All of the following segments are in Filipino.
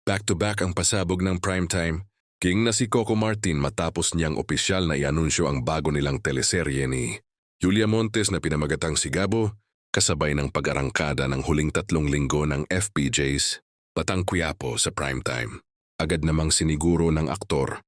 Back-to-back ang pasabog ng primetime. King na si Coco Martin matapos niyang opisyal na ianunsyo ang bago nilang teleserye ni Julia Montes na pinamagatang Sigabo, kasabay ng pag-arangkada ng huling 3 linggo ng FPJs, Batang Quiapo sa primetime. Agad namang siniguro ng aktor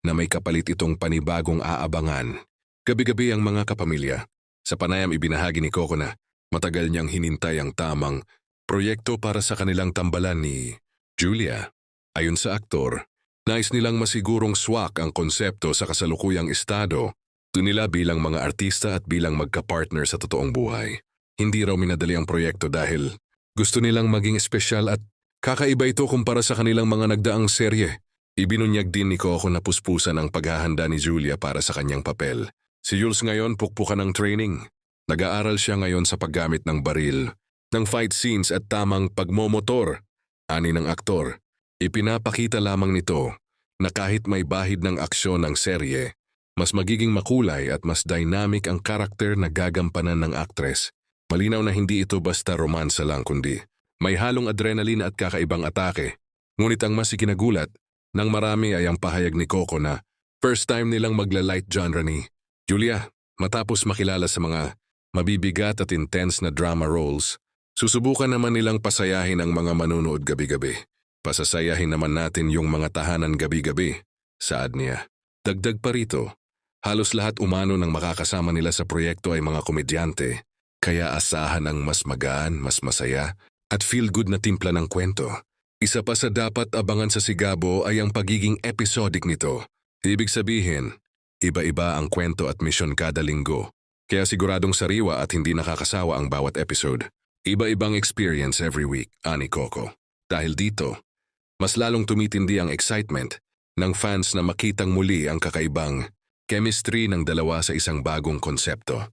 na may kapalit itong panibagong aabangan. Gabi-gabi ang mga kapamilya. Sa panayam ibinahagi ni Coco na matagal niyang hinintay ang tamang proyekto para sa kanilang tambalan ni Julia. Ayon sa aktor, nais nilang masigurong swak ang konsepto sa kasalukuyang estado nila bilang mga artista at bilang magka-partner sa totoong buhay. Hindi raw minadali ang proyekto dahil gusto nilang maging espesyal at kakaiba ito kumpara sa kanilang mga nagdaang serye. Ibinunyag din ni Coco na puspusan ang paghahanda ni Julia para sa kanyang papel. Si Jules ngayon pukpukan ng training. Nag-aaral siya ngayon sa paggamit ng baril, ng fight scenes at tamang pagmomotor. Ani ng aktor, ipinapakita lamang nito na kahit may bahid ng aksyon ng serye, mas magiging makulay at mas dynamic ang karakter na gagampanan ng aktres. Malinaw na hindi ito basta romansa lang kundi may halong adrenaline at kakaibang atake. Ngunit ang mas ikinagulat ng marami ay ang pahayag ni Coco na first time nilang magla-light genre ni Julia. Matapos makilala sa mga mabibigat at intense na drama roles, susubukan naman nilang pasayahin ang mga manunood gabi-gabi. Pasasayahin naman natin yung mga tahanan gabi-gabi, saad niya. Dagdag pa rito, halos lahat umano ng makakasama nila sa proyekto ay mga komedyante, kaya asahan ang mas magaan, mas masaya, at feel-good na timpla ng kwento. Isa pa sa dapat abangan sa Sigabo ay ang pagiging episodic nito. Ibig sabihin, iba-iba ang kwento at misyon kada linggo, kaya siguradong sariwa at hindi nakakasawa ang bawat episode. Iba-ibang experience every week, ani Coco. Dahil dito, mas lalong tumitindi ang excitement ng fans na makitang muli ang kakaibang chemistry ng dalawa sa isang bagong konsepto.